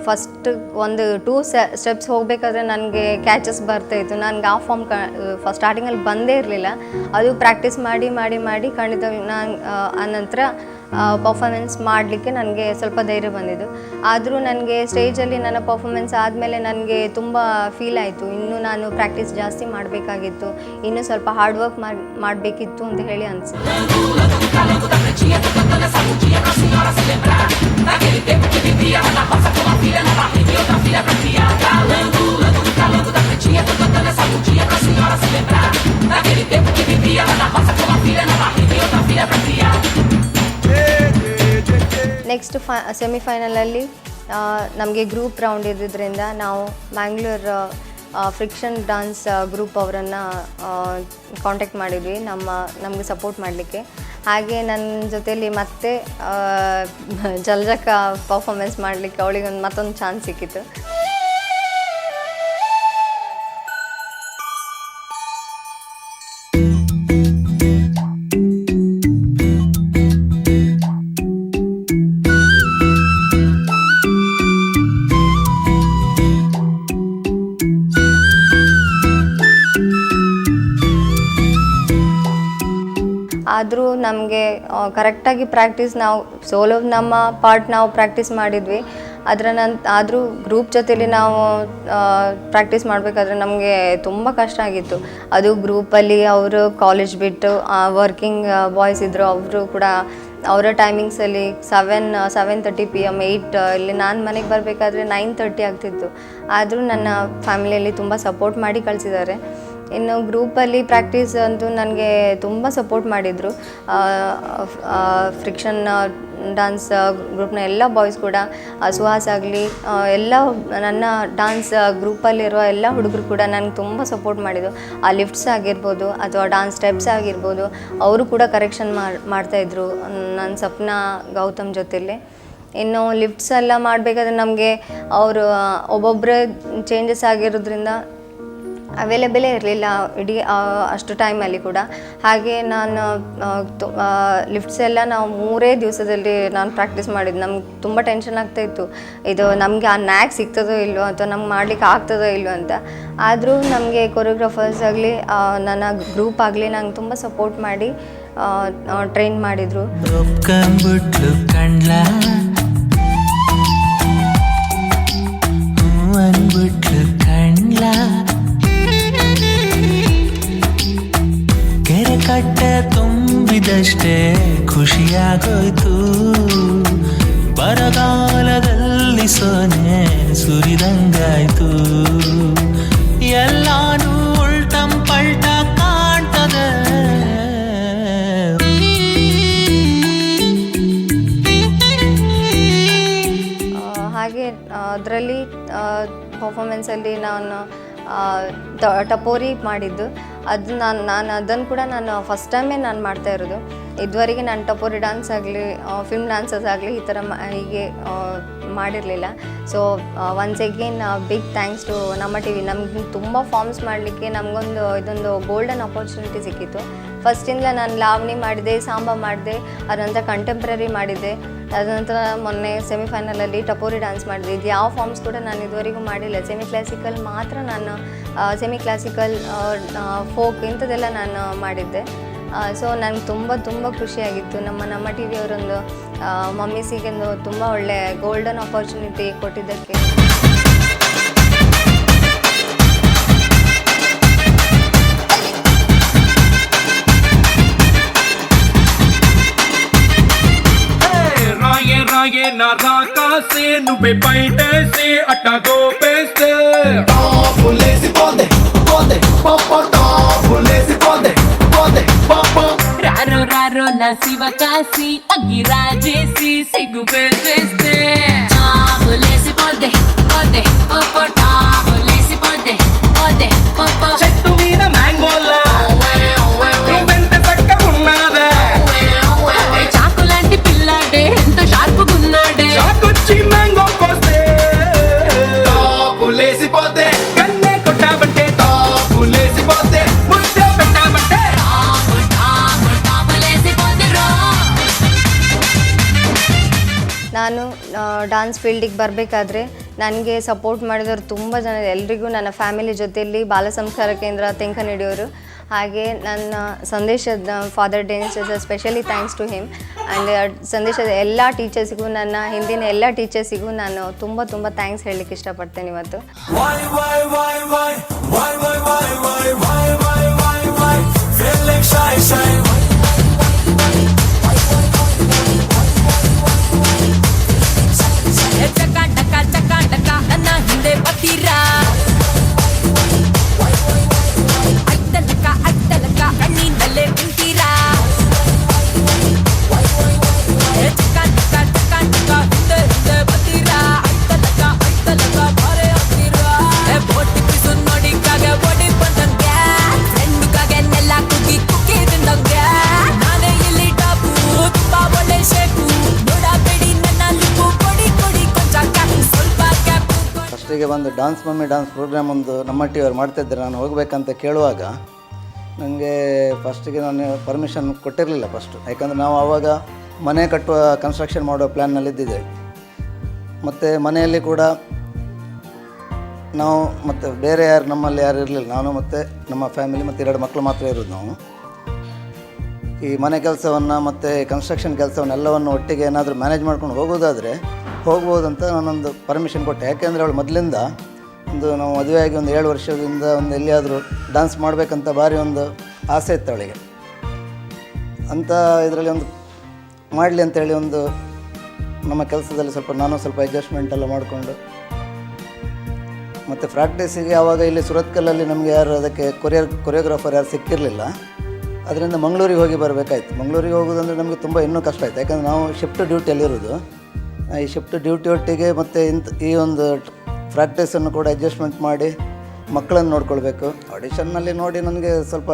ಫಸ್ಟ್ ಒಂದು 2 ಸ್ಟೆಪ್ಸ್ ಹೋಗಬೇಕಾದ್ರೆ ನನಗೆ ಕ್ಯಾಚಸ್ ಬರ್ತಾಯಿತ್ತು. ನನಗೆ ಆ ಫಾರ್ಮ್ ಸ್ಟಾರ್ಟಿಂಗಲ್ಲಿ ಬಂದೇ ಇರಲಿಲ್ಲ. ಅದು ಪ್ರಾಕ್ಟೀಸ್ ಮಾಡಿ ಮಾಡಿ ಮಾಡಿ ಖಂಡಿತ ನಾನು ಆನಂತರ ಪರ್ಫಾಮೆನ್ಸ್ ಮಾಡಲಿಕ್ಕೆ ನನಗೆ ಸ್ವಲ್ಪ ಧೈರ್ಯ ಬಂದಿದ್ದು. ಆದರೂ ನನಗೆ ಸ್ಟೇಜಲ್ಲಿ ನನ್ನ ಪರ್ಫಾಮೆನ್ಸ್ ಆದಮೇಲೆ ನನಗೆ ತುಂಬ ಫೀಲ್ ಆಯಿತು. ಇನ್ನೂ ನಾನು ಪ್ರಾಕ್ಟೀಸ್ ಜಾಸ್ತಿ ಮಾಡಬೇಕಾಗಿತ್ತು, ಇನ್ನೂ ಸ್ವಲ್ಪ ಹಾರ್ಡ್ ವರ್ಕ್ ಮಾಡಬೇಕಿತ್ತು ಅಂತ ಹೇಳಿ ಅನಿಸಿತು. ನೆಕ್ಸ್ಟ್ ಸೆಮಿಫೈನಲಲ್ಲಿ ನಮಗೆ ಗ್ರೂಪ್ ರೌಂಡ್ ಇದ್ದಿದ್ದರಿಂದ ನಾವು ಮ್ಯಾಂಗ್ಳೂರ್ ಫ್ರಿಕ್ಷನ್ ಡ್ಯಾನ್ಸ್ ಗ್ರೂಪ್ ಅವರನ್ನು ಕಾಂಟ್ಯಾಕ್ಟ್ ಮಾಡಿದ್ವಿ ನಮಗೆ ಸಪೋರ್ಟ್ ಮಾಡಲಿಕ್ಕೆ. ಹಾಗೆ ನನ್ನ ಜೊತೆಯಲ್ಲಿ ಮತ್ತೆ ಜಲ್ಜಕ ಪರ್ಫಾಮೆನ್ಸ್ ಮಾಡಲಿಕ್ಕೆ ಅವಳಿಗೆ ಮತ್ತೊಂದು ಚಾನ್ಸ್ ಸಿಕ್ಕಿತ್ತು. ಆದರೂ ನಮಗೆ ಕರೆಕ್ಟಾಗಿ ಪ್ರಾಕ್ಟೀಸ್ ನಾವು ಸೋಲೋ ನಮ್ಮ ಪಾರ್ಟ್ ನಾವು ಪ್ರಾಕ್ಟೀಸ್ ಮಾಡಿದ್ವಿ. ಆದರೂ ಗ್ರೂಪ್ ಜೊತೆಲಿ ನಾವು ಪ್ರಾಕ್ಟೀಸ್ ಮಾಡಬೇಕಾದ್ರೆ ನಮಗೆ ತುಂಬ ಕಷ್ಟ ಆಗಿತ್ತು. ಅದು ಗ್ರೂಪಲ್ಲಿ ಅವರು ಕಾಲೇಜ್ ಬಿಟ್ಟು ವರ್ಕಿಂಗ್ ಬಾಯ್ಸ್ ಇದ್ದರು, ಅವರು ಕೂಡ ಅವರ ಟೈಮಿಂಗ್ಸಲ್ಲಿ 7:30 PM 8 ಇಲ್ಲಿ ನಾನು ಮನೆಗೆ ಬರಬೇಕಾದ್ರೆ 9:30 ಆಗ್ತಿತ್ತು. ಆದರೂ ನನ್ನ ಫ್ಯಾಮಿಲಿಯಲ್ಲಿ ತುಂಬ ಸಪೋರ್ಟ್ ಮಾಡಿ ಕಳಿಸಿದ್ದಾರೆ. ಇನ್ನು ಗ್ರೂಪಲ್ಲಿ ಪ್ರಾಕ್ಟೀಸ್ ಅಂತೂ ನನಗೆ ತುಂಬ ಸಪೋರ್ಟ್ ಮಾಡಿದರು. ಫ್ರಿಕ್ಷನ್ ಡ್ಯಾನ್ಸ್ ಗ್ರೂಪ್ನ ಎಲ್ಲ ಬಾಯ್ಸ್ ಕೂಡ, ಸುಹಾಸ್ ಆಗಲಿ, ಎಲ್ಲ ನನ್ನ ಡ್ಯಾನ್ಸ್ ಗ್ರೂಪಲ್ಲಿರುವ ಎಲ್ಲ ಹುಡುಗರು ಕೂಡ ನನಗೆ ತುಂಬ ಸಪೋರ್ಟ್ ಮಾಡಿದರು. ಆ ಲಿಫ್ಟ್ಸ್ ಆಗಿರ್ಬೋದು ಅಥವಾ ಡ್ಯಾನ್ಸ್ ಸ್ಟೆಪ್ಸ್ ಆಗಿರ್ಬೋದು ಅವರು ಕೂಡ ಕರೆಕ್ಷನ್ ಮಾಡ್ತಾಯಿದ್ರು ನನ್ನ ಸಪ್ನ ಗೌತಮ್ ಜೊತೆಲಿ. ಇನ್ನು ಲಿಫ್ಟ್ಸ್ ಎಲ್ಲ ಮಾಡಬೇಕಾದ್ರೆ ನಮಗೆ ಅವರು ಒಬ್ಬೊಬ್ಬರೇ ಚೇಂಜಸ್ ಆಗಿರೋದ್ರಿಂದ ಅವೈಲೇಬಲೇ ಇರಲಿಲ್ಲ ಇಡೀ ಅಷ್ಟು ಟೈಮಲ್ಲಿ ಕೂಡ. ಹಾಗೆ ನಾನು ಲಿಫ್ಟ್ಸ್ ಎಲ್ಲ ನಾವು 3 ದಿವಸದಲ್ಲಿ ನಾನು ಪ್ರಾಕ್ಟೀಸ್ ಮಾಡಿದ್ದು. ನಮ್ಗೆ ತುಂಬ ಟೆನ್ಷನ್ ಆಗ್ತಾಯಿತ್ತು, ಇದು ನಮಗೆ ಆ ನ್ಯಾಕ್ ಸಿಗ್ತದೋ ಇಲ್ಲವೋ ಅಥವಾ ನಮ್ಗೆ ಮಾಡ್ಲಿಕ್ಕೆ ಆಗ್ತದೋ ಇಲ್ಲವೋ ಅಂತ. ಆದರೂ ನಮಗೆ ಕೊರಿಯೋಗ್ರಾಫರ್ಸ್ ಆಗಲಿ ನನ್ನ ಗ್ರೂಪ್ ಆಗಲಿ ನಂಗೆ ತುಂಬ ಸಪೋರ್ಟ್ ಮಾಡಿ ಟ್ರೈನ್ ಮಾಡಿದರು. ಕಟ್ಟೆ ತುಂಬಿದಷ್ಟೇ ಖುಷಿಯಾಗೋಯ್ತು, ಬರಗಾಲದಲ್ಲಿ ಸೊನೆ ಸುರಿದಂಗಾಯ್ತು, ಎಲ್ಲಾನು ಉಲ್ಟಂ ಪಲ್ಟ ಕಾಣ್ತದೆ. ಹಾಗೆ ಅದರಲ್ಲಿ ಪರ್ಫಾಮೆನ್ಸಲ್ಲಿ ನಾನು ಟಪೋರಿ ಮಾಡಿದ್ದು. ಅದು ನಾನು ಅದನ್ನು ಕೂಡ ನಾನು ಫಸ್ಟ್ ಟೈಮೇ ನಾನು ಮಾಡ್ತಾ ಇರೋದು. ಇದುವರೆಗೆ ನಾನು ಟಪೋರಿ ಡ್ಯಾನ್ಸ್ ಆಗಲಿ ಫಿಲ್ಮ್ ಡ್ಯಾನ್ಸಸ್ ಆಗಲಿ ಈ ಥರ ಹೀಗೆ ಮಾಡಿರಲಿಲ್ಲ. So once again big thanks to ನಮ್ಮ TV. ನಮ್ಗೆ ತುಂಬ ಫಾರ್ಮ್ಸ್ ಮಾಡಲಿಕ್ಕೆ ಇದೊಂದು ಗೋಲ್ಡನ್ ಅಪರ್ಚುನಿಟಿ ಸಿಕ್ಕಿತ್ತು. ಫಸ್ಟಿಂದ ನಾನು ಲಾವಣಿ ಮಾಡಿದೆ, ಸಾಂಬಾ ಮಾಡಿದೆ, ಅದನಂತರ ಕಂಟೆಂಪ್ರರಿ ಮಾಡಿದ್ದೆ, ಅದನಂತರ ಮೊನ್ನೆ ಸೆಮಿಫೈನಲಲ್ಲಿ ಟಪೋರಿ ಡ್ಯಾನ್ಸ್ ಮಾಡಿದೆ. ಇದು ಯಾವ ಫಾರ್ಮ್ಸ್ ಕೂಡ ನಾನು ಇದುವರೆಗೂ ಮಾಡಿಲ್ಲ. ಸೆಮಿ ಕ್ಲಾಸಿಕಲ್ ಮಾತ್ರ ನಾನು ಸೆಮಿ ಕ್ಲಾಸಿಕಲ್ ಫೋಕ್ ಇಂಥದ್ದೆಲ್ಲ ನಾನು ಮಾಡಿದ್ದೆ. ಸೊ ನನಗೆ ತುಂಬ ಖುಷಿಯಾಗಿತ್ತು. ನಮ್ಮ TV ಅವರೊಂದು ಮಮ್ಮೀಸಿಗೆ ತುಂಬ ಒಳ್ಳೆ ಗೋಲ್ಡನ್ ಅಪರ್ಚುನಿಟಿ ಕೊಟ್ಟಿದ್ದಕ್ಕೆ. రాయే నా రాకాసే నువ్వే బయటేసి అట్టగో పేస్తే టాపులేసి పోందే పోందే పాప టాపులేసి పోందే పోందే పాప రారో నా శివకాశి అగ్గి రాజేసి సిగ్గు పెట్టేస్తే టాపులేసి పోందే పోందే పాప టాపులేసి పోందే పోందే పాప చెట్టు మీద మ్యాంగోలా నువ్వెంత చక్కగున్నాదా, చాకు లాంటి పిల్లాడే ఎంత షార్పుగున్నాడే, చాకొచ్చి మ్యాంగో కోస్తే టాపులేసి ಡಾನ್ಸ್ ಫೀಲ್ಡಿಗೆ ಬರಬೇಕಾದ್ರೆ ನನಗೆ ಸಪೋರ್ಟ್ ಮಾಡಿದವರು ತುಂಬ ಜನ, ಎಲ್ರಿಗೂ ನನ್ನ ಫ್ಯಾಮಿಲಿ ಜೊತೆಯಲ್ಲಿ ಬಾಲ ಸಂಸ್ಕಾರ ಕೇಂದ್ರ ತೆಂಕನಡಿಯವರು, ಹಾಗೆ ನನ್ನ ಸಂದೇಶದ father Denis specially thanks to him. And ಸಂದೇಶದ ಎಲ್ಲ ಟೀಚರ್ಸಿಗೂ, ನನ್ನ ಹಿಂದಿನ ಎಲ್ಲ ಟೀಚರ್ಸಿಗೂ ನಾನು ತುಂಬ ತುಂಬ ಥ್ಯಾಂಕ್ಸ್ ಹೇಳಲಿಕ್ಕೆ ಇಷ್ಟಪಡ್ತೇನೆ ಇವತ್ತು. ನನ್ನ ಹಿಂದೆ ಬರ್ತೀರಾ, ಅತ್ತಲಕ ಕಣ್ಣಿನಲ್ಲೇ ಕುಂತೀರಾ, ಹಿಂದೆ ಬರ್ತೀರಾ, ಅತ್ತಲಕ ಬಾರೆ ಹಾಕ್ತೀರಾ, ಬೋಟಿ ಪಿಸು ನೋಡಿಕಾಗ ಬೋಡಿ ಬಂದಂಗೆ, ಫ್ರೆಂಡ್ಗಾಗೆ ನೆಲ್ಲ ಕುಕ್ಕಿ ತಿಂದಂಗೆ, ನಾನೇ ಇಲ್ಲಿ ಟಾಪು, ತುಂಬಾ ಒಳ್ಳೆ ಶೇಪು, ನೋಡಬೇಡಿ ನನ್ನ ಲುಕ್ಕು, ಕೊಡಿ ಕೊಂಚ ಕ್ಯಾಪು, ಸ್ವಲ್ಪ ಕ್ಯಾಪು. ಫಸ್ಟಿಗೆ ಒಂದು ಡಾನ್ಸ್ ಮಮ್ಮಿ ಡಾನ್ಸ್ ಪ್ರೋಗ್ರಾಮ್ ಒಂದು ನಮ್ಮ ಟಿವಿಯವ್ರು ಮಾಡ್ತಾಯಿದ್ದಾರೆ. ನಾನು ಹೋಗಬೇಕಂತ ಕೇಳುವಾಗ ನನಗೆ ಫಸ್ಟಿಗೆ ನಾನು ಪರ್ಮಿಷನ್ ಕೊಟ್ಟಿರಲಿಲ್ಲ ಫಸ್ಟು. ಯಾಕಂದರೆ ನಾವು ಆವಾಗ ಮನೆ ಕಟ್ಟುವ ಕನ್ಸ್ಟ್ರಕ್ಷನ್ ಮಾಡೋ ಪ್ಲ್ಯಾನ್ನಲ್ಲಿದ್ದಿದ್ದೇವೆ. ಮತ್ತು ಮನೆಯಲ್ಲಿ ಕೂಡ ನಾವು ಮತ್ತು ಬೇರೆ ನಮ್ಮಲ್ಲಿ ಯಾರು ಇರಲಿಲ್ಲ. ನಾನು ಮತ್ತು ನಮ್ಮ ಫ್ಯಾಮಿಲಿ ಮತ್ತು 2 ಮಕ್ಕಳು ಮಾತ್ರ ಇರೋದು. ನಾವು ಈ ಮನೆ ಕೆಲಸವನ್ನು ಮತ್ತು ಕನ್ಸ್ಟ್ರಕ್ಷನ್ ಕೆಲಸವನ್ನೆಲ್ಲವನ್ನು ಒಟ್ಟಿಗೆ ಏನಾದರೂ ಮ್ಯಾನೇಜ್ ಮಾಡ್ಕೊಂಡು ಹೋಗೋದಾದರೆ ಹೋಗ್ಬೋದಂತ ನಾನೊಂದು ಪರ್ಮಿಷನ್ ಕೊಟ್ಟೆ. ಯಾಕೆಂದರೆ ಅವಳು ಮೊದಲಿಂದ ನಾವು ಮದುವೆಯಾಗಿ ಒಂದು 7 ವರ್ಷದಿಂದ ಒಂದು ಎಲ್ಲಿಯಾದರೂ ಡ್ಯಾನ್ಸ್ ಮಾಡಬೇಕಂತ ಭಾರಿ ಒಂದು ಆಸೆ ಇತ್ತು ಅವಳಿಗೆ. ಅಂಥ ಇದರಲ್ಲಿ ಒಂದು ಮಾಡಲಿ ಅಂತೇಳಿ ಒಂದು ನಮ್ಮ ಕೆಲಸದಲ್ಲಿ ನಾನು ಸ್ವಲ್ಪ ಅಡ್ಜಸ್ಟ್ಮೆಂಟ್ ಎಲ್ಲ ಮಾಡಿಕೊಂಡು, ಮತ್ತು ಪ್ರಾಕ್ಟೀಸಿಗೆ ಆವಾಗ ಇಲ್ಲಿ ಸುರತ್ಕಲ್ಲಲ್ಲಿ ನಮಗೆ ಯಾರು ಅದಕ್ಕೆ ಕೊರಿಯೋಗ್ರಾಫರ್ ಯಾರು ಸಿಕ್ಕಿರಲಿಲ್ಲ. ಅದರಿಂದ ಮಂಗಳೂರಿಗೆ ಹೋಗಿ ಬರಬೇಕಾಯ್ತು. ಮಂಗಳೂರಿಗೆ ಹೋಗೋದಂದರೆ ನಮಗೆ ತುಂಬ ಇನ್ನೂ ಕಷ್ಟ ಆಯಿತು. ಯಾಕಂದರೆ ನಾವು ಶಿಫ್ಟ್ ಡ್ಯೂಟಿಯಲ್ಲಿರೋದು. ಈ ಶಿಫ್ಟ್ ಡ್ಯೂಟಿ ಒಟ್ಟಿಗೆ ಮತ್ತು ಈ ಒಂದು ಪ್ರಾಕ್ಟೀಸನ್ನು ಕೂಡ ಅಡ್ಜಸ್ಟ್ಮೆಂಟ್ ಮಾಡಿ ಮಕ್ಕಳನ್ನು ನೋಡ್ಕೊಳ್ಬೇಕು. ಆಡಿಷನ್ನಲ್ಲಿ ನೋಡಿ ನನಗೆ ಸ್ವಲ್ಪ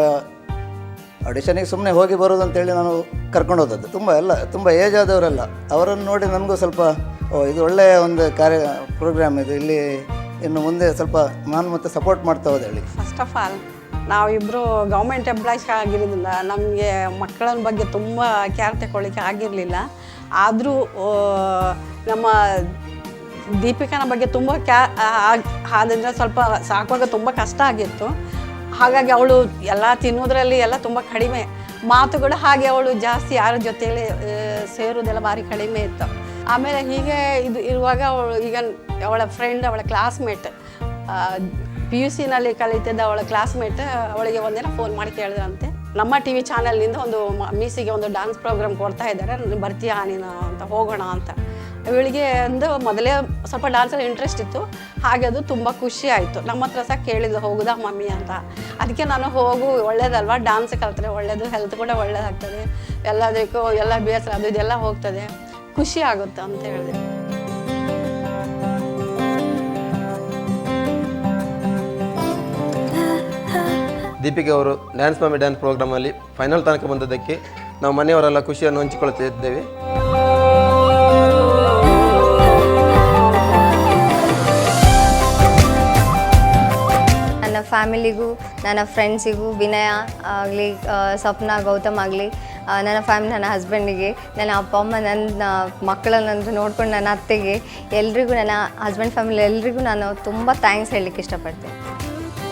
ಆಡಿಷನಿಗೆ ಸುಮ್ಮನೆ ಹೋಗಿ ಬರೋದು ಅಂತೇಳಿ ನಾನು ಕರ್ಕೊಂಡು ಹೋದದ್ದು. ತುಂಬ ಏಜ್ ಆದವರೆಲ್ಲ ಅವರನ್ನು ನೋಡಿ ನನಗೂ ಸ್ವಲ್ಪ ಇದು ಒಳ್ಳೆಯ ಒಂದು ಪ್ರೋಗ್ರಾಮ್ ಇದು, ಇಲ್ಲಿ ಇನ್ನು ಮುಂದೆ ಸ್ವಲ್ಪ ನಾನು ಮತ್ತೆ ಸಪೋರ್ಟ್ ಮಾಡ್ತಾ ಹೋದೆ ಹೇಳಿ. ಫಸ್ಟ್ ಆಫ್ ಆಲ್ ನಾವಿಬ್ಬರು ಗೌರ್ಮೆಂಟ್ ಎಂಪ್ಲಾಯ್ಸ್ ಆಗಿರೋದ್ರಿಂದ ನಮಗೆ ಮಕ್ಕಳ ಬಗ್ಗೆ ತುಂಬ ಕೇರ್ ತಗೊಳ್ಳಿಕ್ಕೆ ಆಗಿರಲಿಲ್ಲ. ಆದರೂ ನಮ್ಮ ದೀಪಿಕಾನ ಬಗ್ಗೆ ತುಂಬ ಆದ್ರಿಂದ ಸ್ವಲ್ಪ ಸಾಕುವಾಗ ತುಂಬ ಕಷ್ಟ ಆಗಿತ್ತು. ಹಾಗಾಗಿ ಅವಳು ಎಲ್ಲ ತಿನ್ನೋದ್ರಲ್ಲಿ ಎಲ್ಲ ತುಂಬ ಕಡಿಮೆ, ಮಾತುಗಳು ಹಾಗೆ ಅವಳು ಜಾಸ್ತಿ ಯಾರ ಜೊತೆಯಲ್ಲಿ ಸೇರೋದೆಲ್ಲ ಭಾರಿ ಕಡಿಮೆ ಇತ್ತು. ಆಮೇಲೆ ಹೀಗೆ ಇದು ಇರುವಾಗ ಅವಳು ಈಗ ಅವಳ ಫ್ರೆಂಡ್, ಅವಳ ಕ್ಲಾಸ್ಮೇಟ್, PUCನಲ್ಲಿ ಕಲಿತಿದ್ದ ಅವಳ ಕ್ಲಾಸ್ಮೇಟ್ ಅವಳಿಗೆ ಒಂದಿನ ಫೋನ್ ಮಾಡಿ ಕೇಳಿದ್ರಂತೆ, ನಮ್ಮ TV ಚಾನಲ್ನಿಂದ ಒಂದು ಮೀಸಿಗೆ ಒಂದು ಡ್ಯಾನ್ಸ್ ಪ್ರೋಗ್ರಾಮ್ ಕೊಡ್ತಾ ಇದ್ದಾರೆ, ಬರ್ತೀಯಾ ನೀನು ಅಂತ, ಹೋಗೋಣ ಅಂತ. ಇವಳಿಗೆ ಮೊದಲೇ ಸ್ವಲ್ಪ ಡ್ಯಾನ್ಸಲ್ಲಿ ಇಂಟ್ರೆಸ್ಟ್ ಇತ್ತು. ಹಾಗೆ ಅದು ತುಂಬ ಖುಷಿ ಆಯಿತು. ನಮ್ಮ ಹತ್ರ ಸಹ ಕೇಳಿದ್ಲು ಹೋಗುದಾ ಮಮ್ಮಿ ಅಂತ. ಅದಕ್ಕೆ ನಾನು ಒಳ್ಳೇದಲ್ವಾ, ಡ್ಯಾನ್ಸ್ ಕಲಿತ್ರೆ ಒಳ್ಳೇದು, ಹೆಲ್ತ್ ಕೂಡ ಒಳ್ಳೇದಾಗ್ತದೆ, ಎಲ್ಲದಕ್ಕೂ ಎಲ್ಲ ಬೇಸರ ಅದು ಇದೆಲ್ಲ ಹೋಗ್ತದೆ, ಖುಷಿ ಆಗುತ್ತೆ ಅಂತ ಹೇಳಿದೆ. ದೀಪಿಕೆ ಅವರು ಡ್ಯಾನ್ಸ್ ಮಮ್ಮಿ ಡ್ಯಾನ್ಸ್ ಪ್ರೋಗ್ರಾಮಲ್ಲಿ ಫೈನಲ್ ತನಕ ಬಂದದ್ದಕ್ಕೆ ನಾವು ಮನೆಯವರೆಲ್ಲ ಖುಷಿಯನ್ನು ಹಂಚಿಕೊಳ್ತಿದ್ದೇವೆ. ನನ್ನ ಫ್ಯಾಮಿಲಿಗೂ, ನನ್ನ ಫ್ರೆಂಡ್ಸಿಗೂ, ವಿನಯ ಆಗಲಿ, ಸ್ವಪ್ನ, ಗೌತಮ್ ಆಗಲಿ, ನನ್ನ ನನ್ನ ಹಸ್ಬೆಂಡಿಗೆ, ನನ್ನ ಅಪ್ಪ ಅಮ್ಮ, ನನ್ನ ಮಕ್ಕಳನ್ನಂದು ನೋಡ್ಕೊಂಡು ನನ್ನ ಅತ್ತೆಗೆ, ಎಲ್ರಿಗೂ, ನನ್ನ ಹಸ್ಬೆಂಡ್ ಫ್ಯಾಮಿಲಿ ಎಲ್ರಿಗೂ ನಾನು ತುಂಬ ಥ್ಯಾಂಕ್ಸ್ ಹೇಳಲಿಕ್ಕೆ ಇಷ್ಟಪಡ್ತೀನಿ.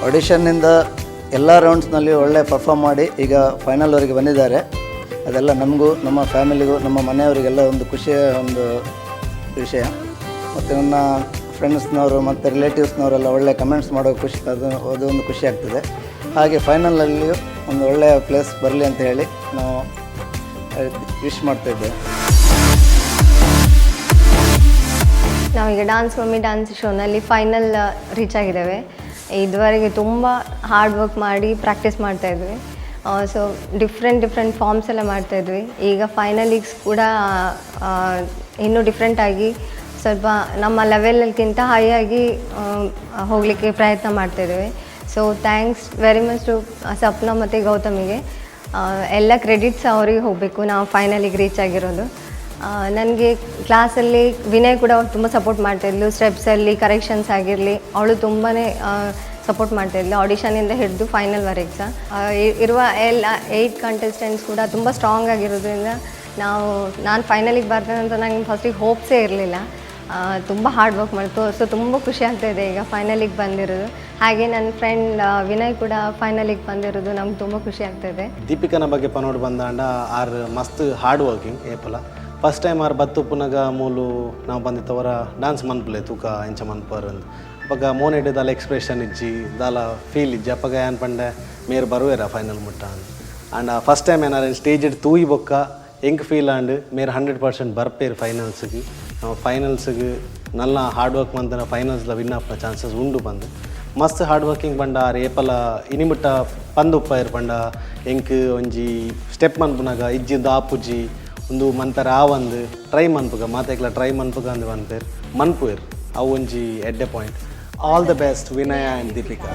ಆಡಿಷನ್ನಿಂದ ಎಲ್ಲ ರೌಂಡ್ಸ್ನಲ್ಲಿ ಒಳ್ಳೆ ಪರ್ಫಾರ್ಮ್ ಮಾಡಿ ಈಗ ಫೈನಲ್ವರೆಗೆ ಬಂದಿದ್ದಾರೆ. ಅದೆಲ್ಲ ನಮಗೂ, ನಮ್ಮ ಫ್ಯಾಮಿಲಿಗೂ, ನಮ್ಮ ಮನೆಯವರಿಗೆಲ್ಲ ಒಂದು ಖುಷಿಯ ಒಂದು ವಿಷಯ. ಮತ್ತು ನನ್ನ ಫ್ರೆಂಡ್ಸ್ನವರು ಮತ್ತು ರಿಲೇಟಿವ್ಸ್ನವರೆಲ್ಲ ಒಳ್ಳೆ ಕಮೆಂಟ್ಸ್ ಮಾಡೋ ಖುಷಿ, ಅದು ಒಂದು ಖುಷಿ ಆಗ್ತದೆ. ಹಾಗೆ ಫೈನಲಲ್ಲಿಯೂ ಒಂದು ಒಳ್ಳೆಯ ಪ್ಲೇಸ್ ಬರಲಿ ಅಂತ ಹೇಳಿ ನಾವು ವಿಶ್ ಮಾಡ್ತಾಯಿದ್ದೇವೆ. ನಾವೀಗ ಡ್ಯಾನ್ಸ್ ಮಮ್ಮಿ ಡ್ಯಾನ್ಸ್ ಶೋನಲ್ಲಿ ಫೈನಲ್ ರೀಚ್ ಆಗಿದ್ದೇವೆ. ಇದುವರೆಗೆ ತುಂಬ ಹಾರ್ಡ್ ವರ್ಕ್ ಮಾಡಿ ಪ್ರಾಕ್ಟೀಸ್ ಮಾಡ್ತಾಯಿದ್ವಿ. ಸೊ ಡಿಫ್ರೆಂಟ್ ಫಾರ್ಮ್ಸ್ ಎಲ್ಲ ಮಾಡ್ತಾಯಿದ್ವಿ. ಈಗ ಫೈನಲಿಗ್ಸ್ ಕೂಡ ಇನ್ನೂ ಡಿಫ್ರೆಂಟಾಗಿ ಸ್ವಲ್ಪ ನಮ್ಮ ಲೆವೆಲ್ಗಿಂತ ಹೈ ಆಗಿ ಹೋಗಲಿಕ್ಕೆ ಪ್ರಯತ್ನ ಮಾಡ್ತಾಯಿದ್ದೇವೆ. So thanks very much to Sapna ಮತ್ತು ಗೌತಮಿಗೆ. ಎಲ್ಲ ಕ್ರೆಡಿಟ್ಸ್ ಅವರಿಗೆ ಹೋಗಬೇಕು, ನಾವು ಫೈನಲಿಗೆ ರೀಚ್ ಆಗಿರೋದು. ನನಗೆ ಕ್ಲಾಸಲ್ಲಿ ವಿನಯ್ ಕೂಡ ತುಂಬ ಸಪೋರ್ಟ್ ಮಾಡ್ತಾಯಿದ್ಲು. ಸ್ಟೆಪ್ಸಲ್ಲಿ ಕರೆಕ್ಷನ್ಸ್ ಆಗಿರಲಿ, ಅವಳು ತುಂಬಾ ಸಪೋರ್ಟ್ ಮಾಡ್ತಾಯಿದ್ಲು, ಆಡಿಷನಿಂದ ಹಿಡಿದು ಫೈನಲ್ವರೆಗೆ ಸಹ. ಇರುವ 8 ಕಂಟೆಸ್ಟೆಂಟ್ಸ್ ಕೂಡ ತುಂಬ ಸ್ಟ್ರಾಂಗ್ ಆಗಿರೋದ್ರಿಂದ ನಾನು ಫೈನಲಿಗೆ ಬರ್ತೇನೆ ಅಂತ ನನಗೆ ಫಸ್ಟಿಗೆ ಹೋಪ್ಸೇ ಇರಲಿಲ್ಲ. ತುಂಬ ಹಾರ್ಡ್ ವರ್ಕ್ ಮಾಡ್ತು. ಸೊ ತುಂಬ ಖುಷಿ ಆಗ್ತಾಯಿದೆ ಈಗ ಫೈನಲಿಗೆ ಬಂದಿರೋದು. ಹಾಗೆ ನನ್ನ ಫ್ರೆಂಡ್ ವಿನಯ್ ಕೂಡ ಫೈನಲಿಗೆ ಬಂದಿರೋದು ನಮ್ಗೆ ತುಂಬ ಖುಷಿ ಆಗ್ತಾಯಿದೆ. ದೀಪಿಕನ ಬಗ್ಗೆ ಪನೋಡು ಬಂದಾಂಡ ಆರ್ ಮಸ್ತ್ ಹಾರ್ಡ್ ವರ್ಕಿಂಗ್ ಏಪಲ ಫಸ್ಟ್ ಟೈಮ್ ಆರ್ ಬತ್ತು ಪುನಗ ಮೂಲು ನಾವು ಬಂದಿತ್ತವರ ಡ್ಯಾನ್ಸ್ ಮನ್ಪುಲೆ ತೂಕ ಎಂಚ ಮನ್ಪರ್ ಅಂದ್ ಅಪ್ಪಗ ಮೋನೆಡ್ ದಾಲ ಎಕ್ಸ್ಪ್ರೆಷನ್ ಇಜ್ಜಿ ದಾಲ ಫೀಲ್ ಇಜ್ಜಿ ಅಪ್ಪಗ ಏನು ಪಂಡೆ ಮೇರ್ ಬರುವೇರ ಫೈನಲ್ ಮುಟ್ಟ ಆ್ಯಂಡ್ ಫಸ್ಟ್ ಟೈಮ್ ಏನಾರು ಸ್ಟೇಜ್ ಇಡ್ ತೂಯಿ ಬೊಕ್ಕ ಹೆಂಗೆ ಫೀಲ್ ಆಂಡ್ ಮೇರ್ 100% ಬರ್ಪೇರು ಫೈನಲ್ಸ್ಗೆ ನಾವು ಫೈನಲ್ಸ್ಗೆ ನಲ್ಲ ಹಾರ್ಡ್ ವರ್ಕ್ ಮಂತನ ಫೈನಲ್ಸ್ಲ ವಿನ್ ಆಪ್ನ ಚಾನ್ಸಸ್ ಉಂಡು ಬಂದು ಮಸ್ತ್ ಹಾರ್ಡ್ ವರ್ಕಿಂಗ್ ಪಂಡ ಆರ್ ಏಪಲ ಇನಿಮಿಟ್ಟ ಪಂದು ಉಪ್ಪಾಯಿರ್ ಪಂಡ ಎಂಕ್ ಒಂಜಿ ಸ್ಟೆಪ್ ಮನ್ಪುನಾಗ ಇಜ್ಜಿಂದು ಆಪುಜಿ ಒಂದು ಮಂತರ ಆ ಒಂದು ಟ್ರೈ ಮನ್ಪುಗ ಮಾತೆಗ್ಲ ಟ್ರೈ ಮನ್ಪುಗ ಅಂದು ಮನ್ಪೇರ್ ಮನ್ಪುಯರ್ ಅವು ಒಂಜಿ ಎಡ್ಡೆ point. All the best Vinaya and Deepika.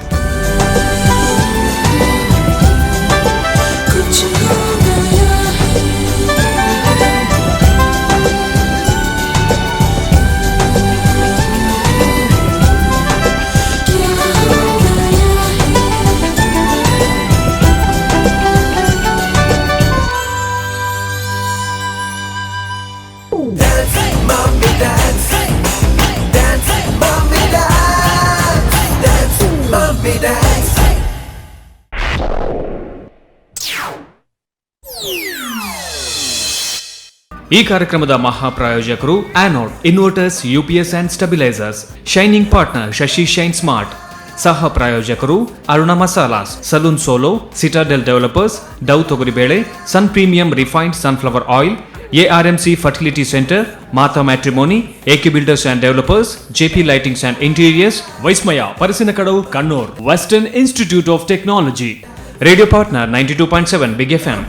ಈ ಕಾರ್ಯಕ್ರಮದ ಮಹಾಪ್ರಾಯೋಜಕರು Anode inverters UPS and stabilisers, shining partner Shashi Shine Smart, ಸಹ ಪ್ರಾಯೋಜಕರು Aruna Masalas, Salon Solo, Citadel Developers, Dove ತೊಗರಿಬೇಳೆ, Sun premium refined sunflower oil, ARMC fertility centre, Mata matrimony, AK builders and developers, JP lightings and interiors, ವೈಸ್ಮಯ ಪರಿಸಿನಕಡವು Kannur, Western Institute of Technology, radio partner 92.7 big FM.